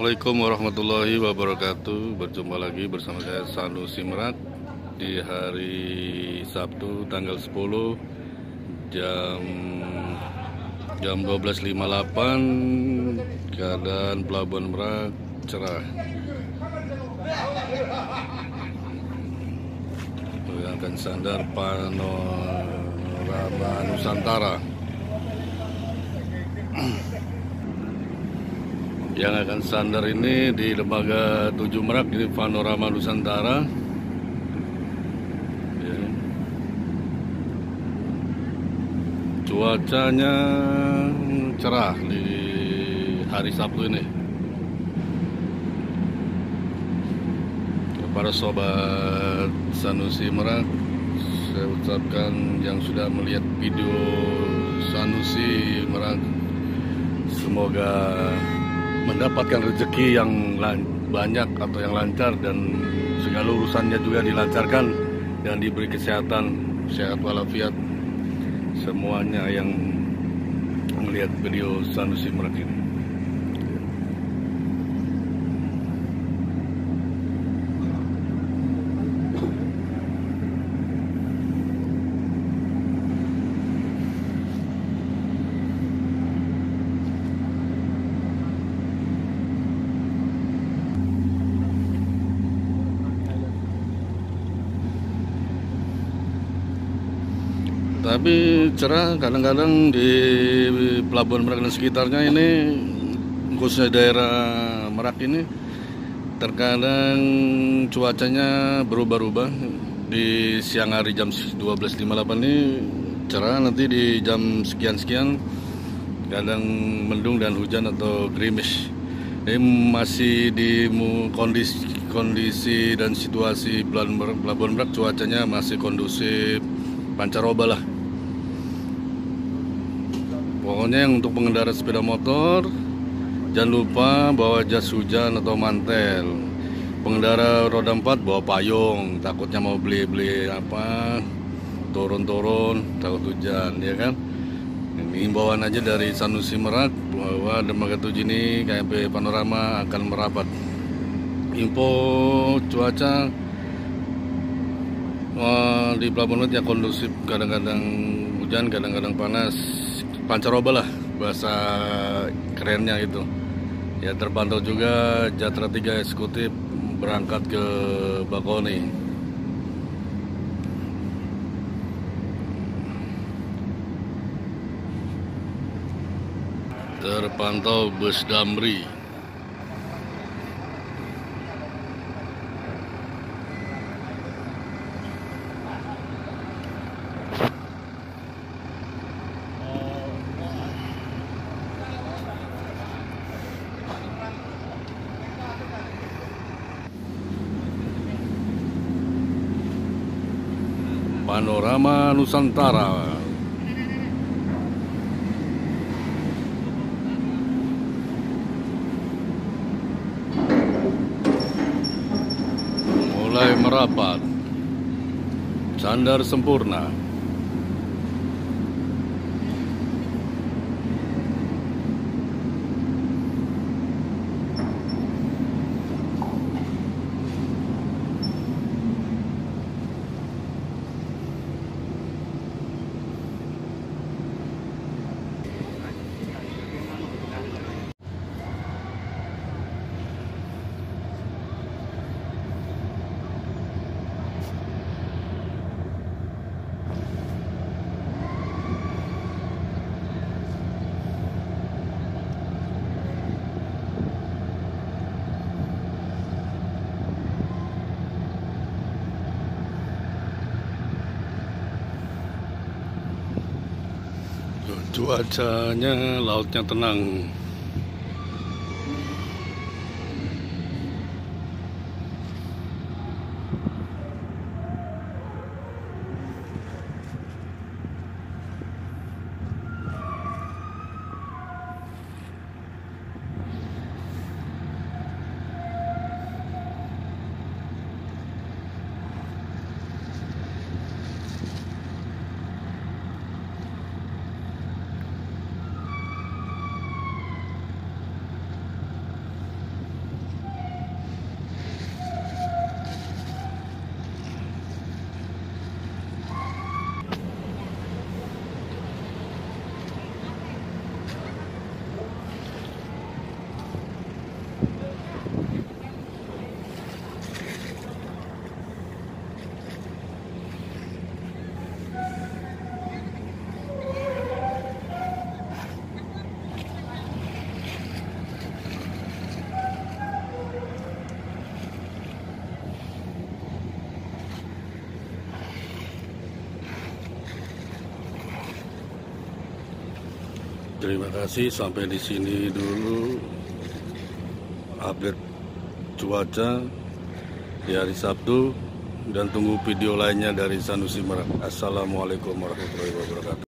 Assalamualaikum warahmatullahi wabarakatuh. Berjumpa lagi bersama saya Sanusi Merak di hari Sabtu tanggal 10 jam jam 12.58. Keadaan Pelabuhan Merak cerah. Menggunakan sandar Panorama Nusantara. Yang akan sandar ini di Lembaga 7 Merak, di Panorama Nusantara. Ya. Cuacanya cerah di hari Sabtu ini. Para sobat Sanusi Merak, saya ucapkan yang sudah melihat video Sanusi Merak, semoga mendapatkan rezeki yang banyak atau yang lancar, dan segala urusannya juga dilancarkan dan diberi kesehatan, sehat walafiat semuanya yang melihat video Sanusi Merak ini. Tapi cerah, kadang-kadang di Pelabuhan Merak dan sekitarnya ini, khususnya daerah Merak ini, terkadang cuacanya berubah-ubah. Di siang hari jam 12.58 ini cerah, nanti di jam sekian-sekian kadang mendung dan hujan atau gerimis. Ini masih di kondisi dan situasi Pelabuhan Merak, cuacanya masih kondusif, pancaroba lah. Pokoknya yang untuk pengendara sepeda motor, jangan lupa bawa jas hujan atau mantel. Pengendara roda 4 bawa payung, takutnya mau beli apa, turun-turun takut hujan, ya kan. Ini himbauan aja dari Sanusi Merak bahwa Lembaga 7 ini KMP Panorama akan merapat. Info cuaca di Pelabuhan Merak yang kondusif, kadang-kadang hujan, kadang-kadang panas, pancaroba lah bahasa kerennya itu. Ya, terpantau juga Jatra 3 eksekutif berangkat ke Bakauheni. Terpantau bus Damri. Panorama Nusantara. Mulai merapat. Sandar sempurna. Cuacanya, lautnya tenang. Terima kasih, sampai di sini dulu update cuaca di hari Sabtu, dan tunggu video lainnya dari Sanusi Merak. Assalamualaikum warahmatullahi wabarakatuh.